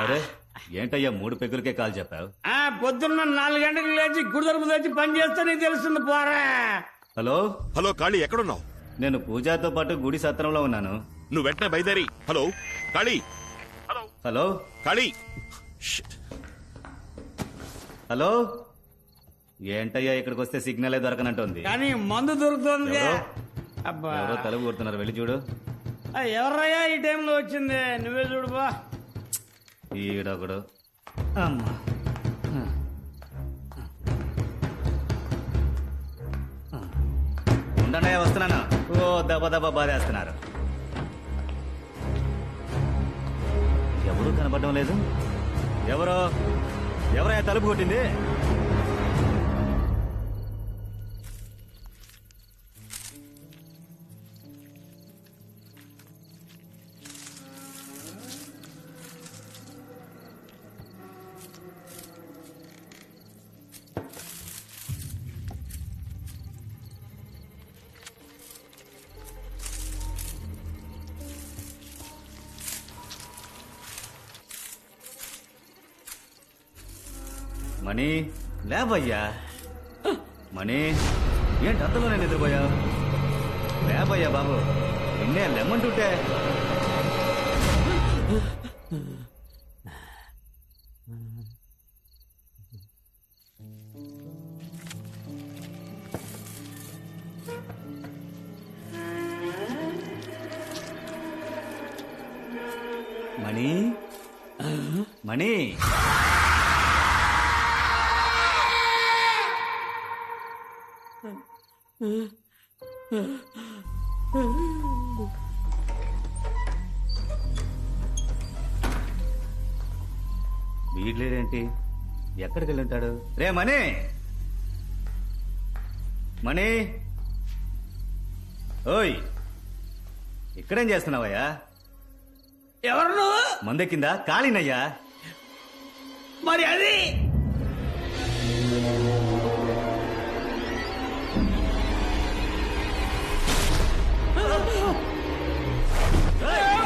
అరే ఏంటయ్యా 3 పెగ్గులకే కాల్ చెప్పావు? పొద్దున్న 4 గంటలకు లేచి గుడి తరపు తెచ్చి పని చేస్తే నీకు తెలుస్తుంది పోరా. హలో హలో కాళీ, ఎక్కడున్నావు? నేను పూజాతో పాటు గుడి సత్రంలో ఉన్నాను. నువ్వు వెంటనే బయలుదేరి. హలో కాళీ. హలో కాళీ. హలో ఏంటయ్యా ఇక్కడికి వస్తే సిగ్నలే దొరకనంటుంది. కానీ మందు దొరుకుతుంది. ఎవరో? అబ్బా ఎవరో తలుపు కొడుతున్నారు, వెళ్ళి చూడు. ఎవర్రయ్యా ఈ టైంలో వచ్చింది? నువ్వే చూడు బా. ఈడొకడు. అమ్మా ఉండనయ్యా, వస్తున్నాను. ఓ దెబ్బ దెబ్బ బాధేస్తున్నారు. ఎవరు కనపడడం లేదు. ఎవరయ్యా తలుపు కొట్టింది? మణి లేవయ్యా. మణి ఏంటి అంతలో నేను నిద్రపోయావు? లేవయ్యా బాబు, నిన్నే లెమ్మంటుంటే. మణి మణి వీడ్లేడేంటి? ఎక్కడికి వెళ్ళి ఉంటాడు? రే మణి, మణి, ఓయ్ ఇక్కడేం చేస్తున్నావయ్యా? ఎవరు నువ్వు? మందెక్కిందా? కాళీనయ్యా. మరి అది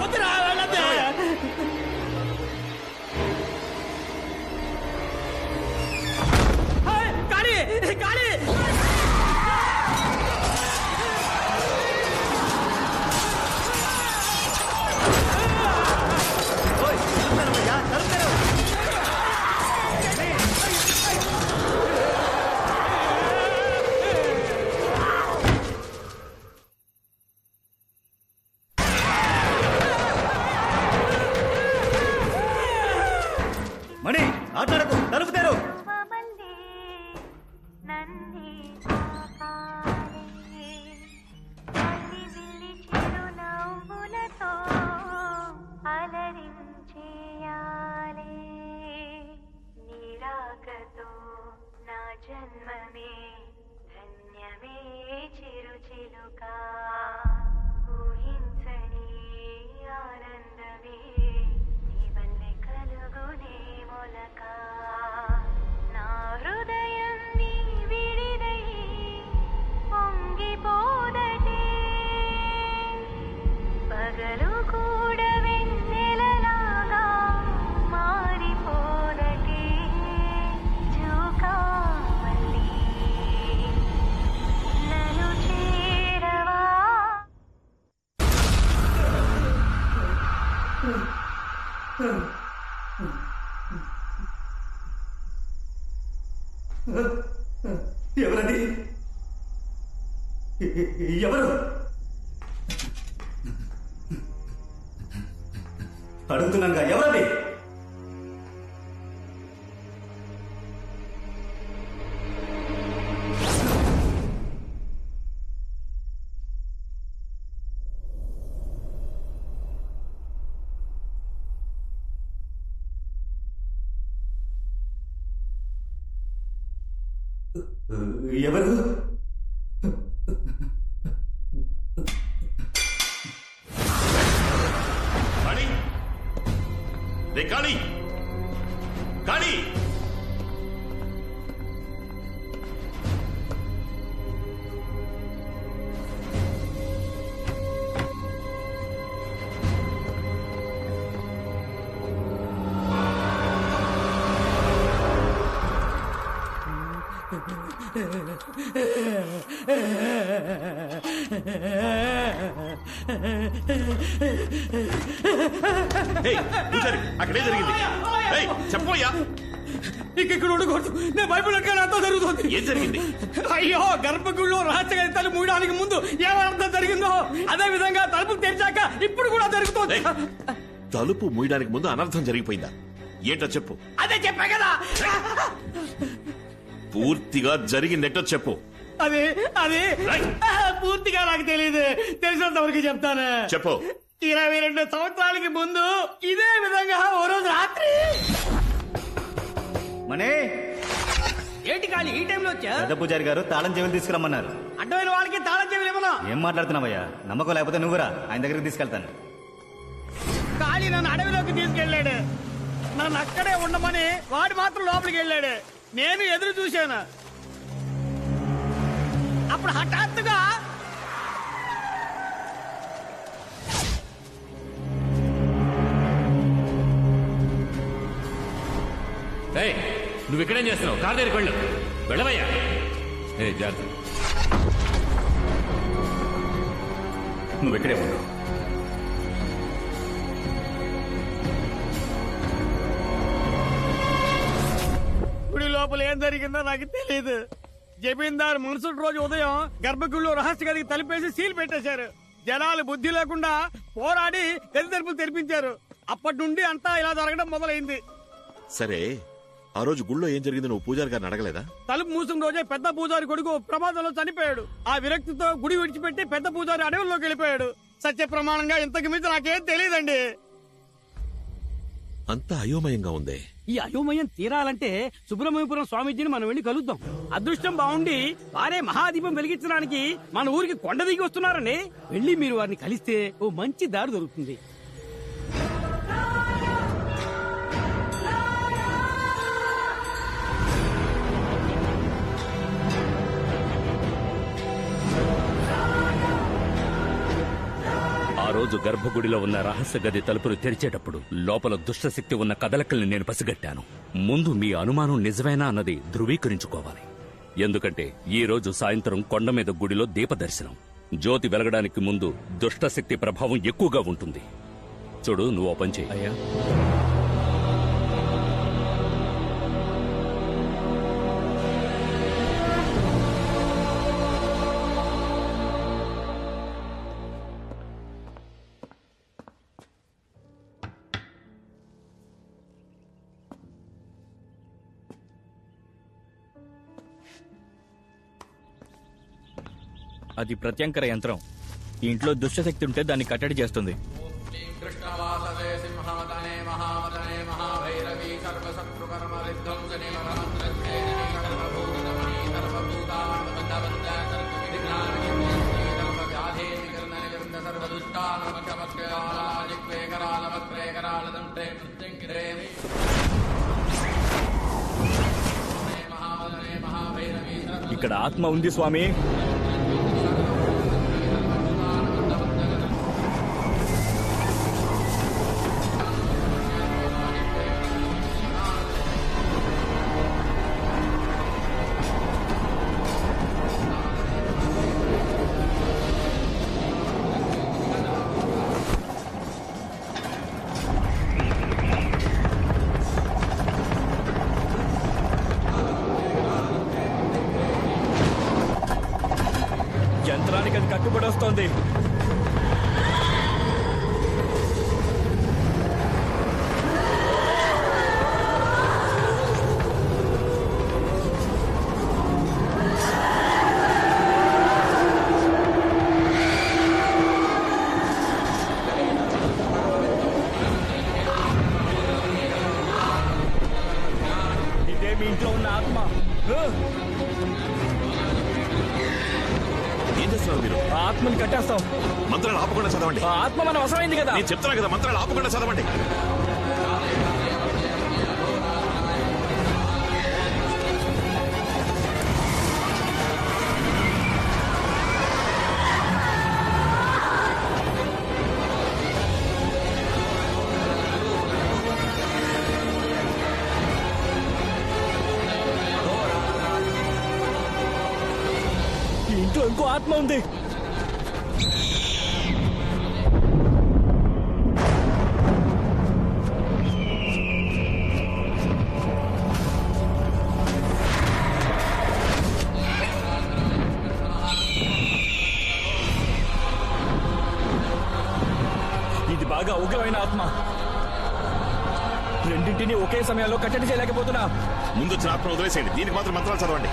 వద్దురా, వెళ్ళొద్దు. కాళీ, కాళీ. ఓయ్, తలుపుతారమ్మయ్యా, తలుపుతారు. మణి ఆటలాడకు, తలుపుతారు. జన్మమే ధన్యమే చిరుచిలుక ఊహించని ఆనందమే నీ వల్లే కలుగునే మొలక నా హృదయం నీ విడిదై పొంగిపోదటే పగలు కూడా వెన్నెలలాగా మారిపోదటే జూకా నన్ను చేరవా. ఎవరది? ఎవరు? అడుగుతున్నాగా, ఎవరది? ఎవరు? కాళీ, రే కాళీ, కాళీ. ఏయ్, పూజారి అక్కడే జరిగింది. ఏయ్, చెప్పోయ్యా ఇక్కడ ఉండకూడదు. నేను భయపడక అంతా జరుగుతుంది. ఏం జరిగింది? అయ్యో, గర్భగుడిలో రహస్య తలుపు మూయడానికి ముందు ఏమర్థం జరిగిందో అదే విధంగా తలుపు తెరిచాక ఇప్పుడు కూడా జరుగుతుంది. ఏయ్, తలుపు మూయడానికి ముందు అనర్థం జరిగిపోయిందా? ఏంటో చెప్పు. అదే చెప్పా కదా. పూర్తిగా జరిగిందేంటో చెప్పు. అది అది పూర్తిగా నాకు తెలియదు. తెలిసినంత వరకు చెప్తాను. చెప్పు. 22 సంవత్సరాలకి ముందు ఇదే విధంగా ఓ రోజు రాత్రి. మనే ఏంటి కాలి ఈ టైంలో వచ్చా? పెద్ద పూజారి గారు తాళం చెవులు తీసుకురమ్మన్నారు. అడ్డమైన వాళ్ళకి తాళం చెవులు ఇవ్వను. ఏం మాట్లాడుతున్నావయ్యా? నమ్మకం లేకపోతే నువ్వురా, ఆయన దగ్గరికి తీసుకెళ్తాను. కాళీ నన్ను అడవిలోకి తీసుకెళ్ళాడు. నన్ను అక్కడే ఉండమని వాడు మాత్రం లోపలికి వెళ్ళాడు. నేను ఎదురు చూశాను. అప్పుడు హఠాత్తుగా నువ్వు ఇక్కడేం చేస్తున్నావు? కార్ దగ్గరికి వెళ్ళు. వెళ్ళవయ్యా. ఏ జాగ్రత్త, నువ్వు ఇక్కడే ఉండు. గుడి లోపల ఏం జరిగిందో నాకు తెలియదు. జమీందారు మరుసటి రోజు ఉదయం గర్భగుడిలో రహస్య గదికి తలిపేసి సీల్ పెట్టేశారు. జనాలు బుద్ధి లేకుండా పోరాడి గది తలుపులు తెరిపించారు. అప్పటి నుండి అంతా ఇలా జరగడం మొదలైంది. సరే, ఆ రోజు గుళ్ళో ఏం జరిగింది నువ్వు పూజారి గారిని అడగలేదా? తలుపు మూసిన రోజే పెద్ద పూజారి కొడుకు ప్రమాదంలో చనిపోయాడు. ఆ విరక్తితో గుడి విడిచిపెట్టి పెద్ద పూజారి అడవుల్లోకి వెళ్ళిపోయాడు. సత్య ప్రమాణంగా ఇంతకు మించి నాకేం తెలియదండి. అంతా అయోమయంగా ఉందే. ఈ అయోమయం తీరాలంటే సుబ్రహ్మణ్యపురం స్వామీజీని మనం వెళ్ళి కలుద్దాం. అదృష్టం బాగుండి వారే మహాదీపం వెలిగించడానికి మన ఊరికి కొండ దిగి వస్తున్నారని వెళ్ళి మీరు వారిని కలిస్తే ఓ మంచి దారి దొరుకుతుంది. ఆ రోజు గర్భగుడిలో ఉన్న రహస్య గది తలుపులు తెరిచేటప్పుడు లోపల దుష్టశక్తి ఉన్న కదలకల్ని నేను పసిగట్టాను. ముందు మీ అనుమానం నిజమేనా అన్నది ధృవీకరించుకోవాలి. ఎందుకంటే ఈ రోజు సాయంత్రం కొండ మీద గుడిలో దీపదర్శనం. జ్యోతి వెలగడానికి ముందు దుష్టశక్తి ప్రభావం ఎక్కువగా ఉంటుంది. చూడు, నువ్వు ఓ పని చెయ్యి. అయ్యా, అది ప్రత్యంకర యంత్రం. ఈ ఇంట్లో దుష్టశక్తి ఉంటే దాన్ని కట్టడి చేస్తుంది. ఇక్కడ ఆత్మ ఉంది స్వామి. యంత్రానికి అది కట్టుబడి వస్తోంది. ఇదే మీ ఇంట్లో ఉన్న ఆత్మ. ఏం చేస్తున్నారు మీరు? ఆ ఆత్మని కట్టేస్తాం. మంత్రాలు ఆపకుండా చదవండి. ఆ ఆత్మ మన అవసరమైంది కదా. నేను చెప్తున్నా కదా, మంత్రాలు ఆపకుండా చదవండి. ఇందులో ఇంకో ఆత్మ ఉంది. ఇది బాగా ఉగ్రమైన ఆత్మ. రెండింటిని ఒకే సమయంలో కట్టడి చేయలేకపోతున్నా. ముందు వచ్చిన ఆత్మ వదిలేసేయండి, దీనికి మాత్రం మంత్రాలు చదవండి.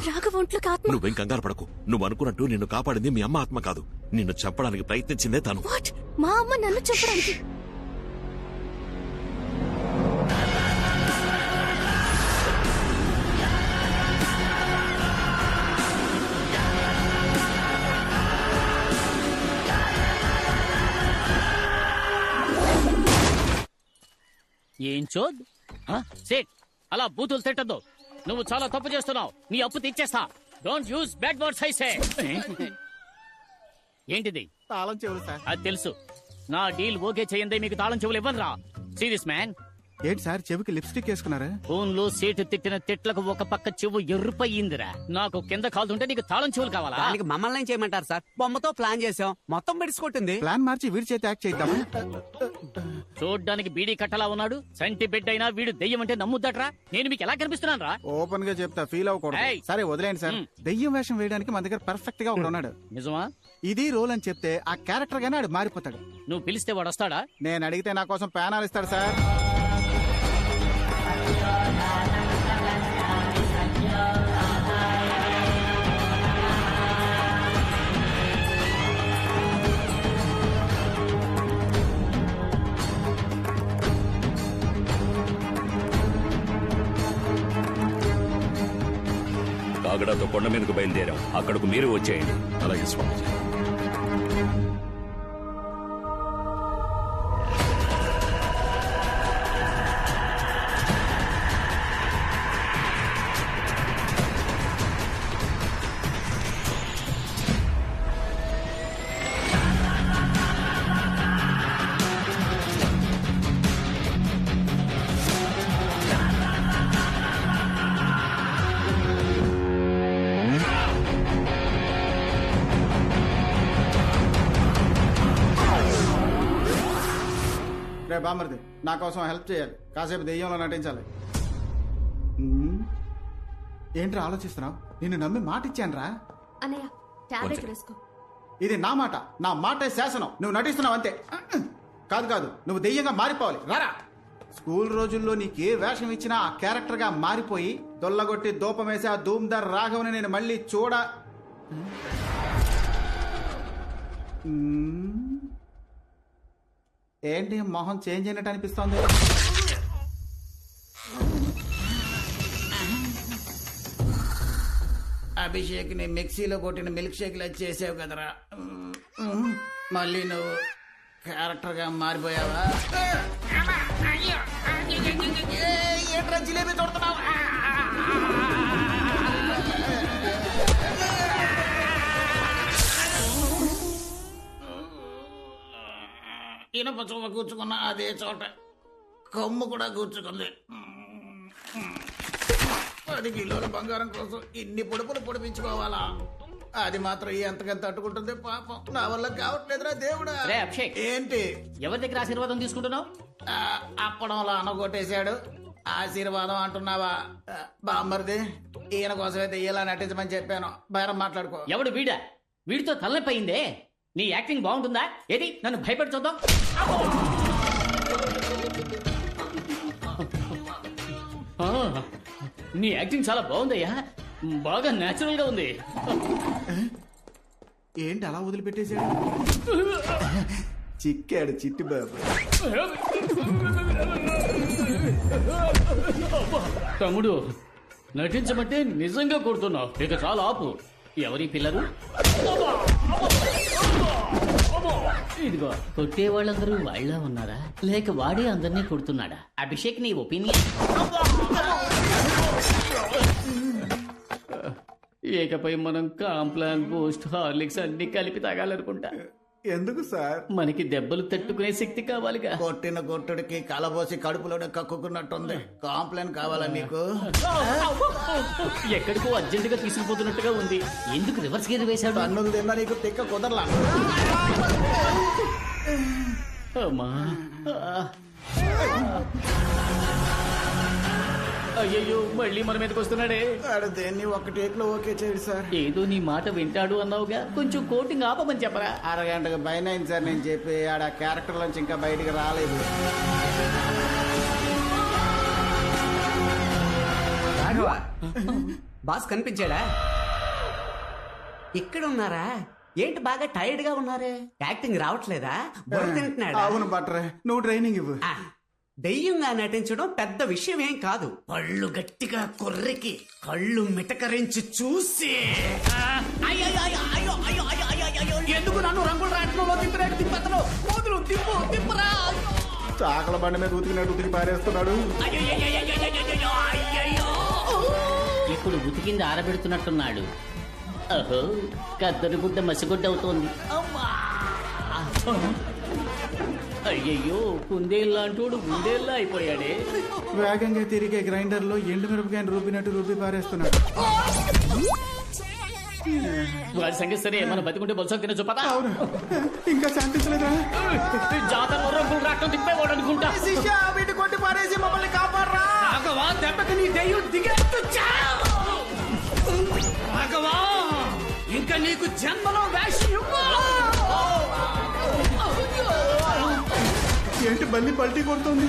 రాఘవ ఒంట్లోకి ఆత్మ. నువ్వేం కంగారు పడకు. నువ్వు అనుకున్నట్టు నిన్ను కాపాడింది మీ అమ్మ ఆత్మ కాదు. నిన్ను చంపడానికి ప్రయత్నించిందే తను. వాట్? మా అమ్మ నన్ను చెప్పడానికి? ఏం చోద్ సేట్ అలా బూతులు తిట్టద్దు. నువ్వు చాలా తప్పు చేస్తున్నావు. నీ అప్పు తీర్చేస్తా. Don't use bad words I say. ఏంటిది? తాళం చెవులు సార్. అది తెలుసు. నా డీల్ ఓకే చేయండి, మీకు తాళం చెవులు ఇవ్వనురా. Serious man. ఏంటి సార్ చెవికి లిప్స్టిక్ వేసుకున్నారా? ఫోన్ లో సేటు తిట్టిన తిట్లకు ఒక పక్క చెవు ఎర్రుపయ్యిందిరా. నాకు కింద కాలుతుంటే నీకు తాళం చెవులు కావాలా? దానికి మమ్మల్ని ఏం చేయమంటారు సార్? బొమ్మతో ప్లాన్ చేసాం, మొత్తం పెడిసికొట్టింది. ప్లాన్ మార్చి వీడి చేతి యాక్ట్ చేద్దామా? చూడ్డానికి బీడీ కట్టలా ఉన్నాడు. సంటి బిడ్డ అయినా వీడు దెయ్యం అంటే నమ్ముద్దట్రా. నేను మీకు ఎలా కనిపిస్తున్నాను రా? ఓపెన్ గా చెప్తా, ఫీల్ అవ్వకూడదు. ఏయ్. సరే వదిలేండి సార్. దెయ్యం వేషం వేయడానికి మన దగ్గర పర్ఫెక్ట్ గా ఒకడు ఉన్నాడు. నిజమా? ఇది రోల్ అని చెప్తే ఆ క్యారెక్టర్ గానే ఆడు మారిపోతాడు. నువ్వు పిలిస్తే వాడు వస్తాడా? నేను అడిగితే నా కోసం ప్యానాలు ఇస్తాడు సార్. కాగడాతో కొండ మీదకు బయలుదేరాం. అక్కడకు మీరు వచ్చేయండి. అలాగే స్వామి. రే బామర్ది నా కోసం హెల్ప్ చేయాలి, కాసేపు దెయ్యంలో నటించాలి. ఏంట్రా ఆలోచిస్తున్నావు? నిన్ను నమ్మి మాట ఇచ్చాను రా. అన్నయ్య టాబ్లెట్ వేసుకో. ఇది నా మాట, నా మాటే శాసనం. నువ్వు నటిస్తున్నావు అంతే. కాదు కాదు, నువ్వు దెయ్యంగా మారిపోవాలి. రారా. స్కూల్ రోజుల్లో నీకే వేషం ఇచ్చినా ఆ క్యారెక్టర్ గా మారిపోయి దొల్లగొట్టి దూపమేసి ఆ ధూమ్దార్ రాఘవని నేను మళ్ళీ ఏంటి మొహం చేంజ్ అయినట్టు అనిపిస్తోంది? అభిషేక్ ని మిక్సీలో కొట్టిన మిల్క్ షేక్ లా చేసావు కదరా. మళ్ళీ నువ్వు క్యారెక్టర్ గా మారిపోయావా? ఏంట్రా జిలేబీ తోడుతున్నావు? ఇనప చోమ కూర్చుకున్న అదే చోట కొమ్ము కూడా కూర్చుకుంది. 10 కిలోల బంగారం కోసం ఇన్ని పొడుపులు పొడిపించుకోవాలా? అది మాత్రం ఎంతకంత తట్టుకుంటుంది పాపం. నా వల్ల కావట్లేదురా దేవుడా. అభిషేక్, ఏంటి ఎవరి దగ్గర ఆశీర్వాదం తీసుకుంటున్నావు? అప్పడంలో అనగొట్టేశాడు. ఆశీర్వాదం అంటున్నావా? బామ్మర్ది, ఈయన కోసమైతే ఇలా నటించమని చెప్పాను. బేరం మాట్లాడుకో. ఎవడు వీడా? వీడితో తలనొప్పి అయిందే. నీ యాక్టింగ్ బాగుంటుందా? ఏది నన్ను భయపెట్టి చూద్దాం. నీ యాక్టింగ్ చాలా బాగుందయ్యా, బాగా నేచురల్ గా ఉంది. ఏంటి అలా వదిలిపెట్టేశాడు? చిక్కాడు చిట్టి బాబు. తమ్ముడు, నటించమంటే నిజంగా కొడుతున్నావు. ఇక చాలా ఆపు. ఎవరి పిల్లలు? ఇదిగో, కొట్టే వాళ్ళందరూ వాళ్ళ ఉన్నారా లేక వాడే అందరినీ కొడుతున్నాడా? అభిషేక్, నీ ఒపీనియన్? ఏకపై మనం కాంప్లాన్, బూస్ట్, హార్లిక్స్ అన్ని కలిపి తాగాలనుకుంటా. ఎందుకు సార్? మనకి దెబ్బలు తట్టుకునే శక్తి కావాలిగా. కొట్టిన కొట్టుడికి కలబోసి కడుపులోనే కక్కుకున్నట్టుంది. కాంప్లైంట్ కావాలా నీకు? ఎక్కడికో అర్జెంటుగా తీసుకుపోతున్నట్టుగా ఉంది. ఎందుకు రివర్స్ గేర్ వేశాడు? అన్నులు తిన్నా నీకు తిక్క కుదరలా. అమ్మా, అయ్యయ్యో, మళ్ళీ మన మీదకి వస్తున్నాడే. దేన్ని ఒక టేక్ లో ఓకే చేయడు సార్. ఏదో నీ మాట వింటాడు అన్నావుగా, కొంచెం కోటింగ్ ఆపమని చెప్పరా. అరగంటకు పైన అయింది సార్ నేను చెప్పి. ఆడ క్యారెక్టర్ నుంచి ఇంకా బయటికి రాలేదు. బాస్ కనిపించాడా? ఇక్కడ ఉన్నారా? ఏంటి బాగా టైర్డ్ గా ఉన్నారే? యాక్టింగ్ రావట్లేదా? బుర్ర తింటున్నాడా? అవును బట్రే, నువ్వు ట్రైనింగ్ ఇవ్వు. దెయ్యంగా నటించడం పెద్ద విషయం ఏం కాదు. పళ్ళు గట్టిగా కొర్రికి కళ్ళు మిటకరించి చూసి ఎందుకు నన్ను రంగుల రాట్నంలో తిప్పినట్టు తిప్పతను? మోదులు తిప్పు తిప్పురా. చాకల బండి మీద ఉతికినట్టు ఉతికి పారేస్తున్నాడు. ఇప్పుడు ఉతికింది ఆరబెడుతున్నట్టున్నాడు. అహో, కద్దరు గుడ్డ మసిగుడ్డ అవుతోంది. అయ్యయ్యో, కుందేళ్ళంటోడు గుండేళ్ళ అయిపోయాడే. వేగంగా తిరిగే గ్రైండర్ లో ఎండు మిరపకాయని రూపినట్టు రూపి పారేస్తున్నాడు. వాడి సంగతి సరే, మనం బతికుంటే బొలస తిన చూపదా? అవును, ఇంకా శాంతించలేదా? జాతరలో రంగులు రావటం తిప్పేవాడు అనుకుంటా. వీటి కొట్టి పారేసి మమ్మల్ని కాపాడరా. దెబ్బకి నీ దెయ్యం దిగేట్టు రాఘవా, ఇంకా నీకు జన్మలో వేషం ఏంటి బల్లి పల్టీ కొడుతుంది?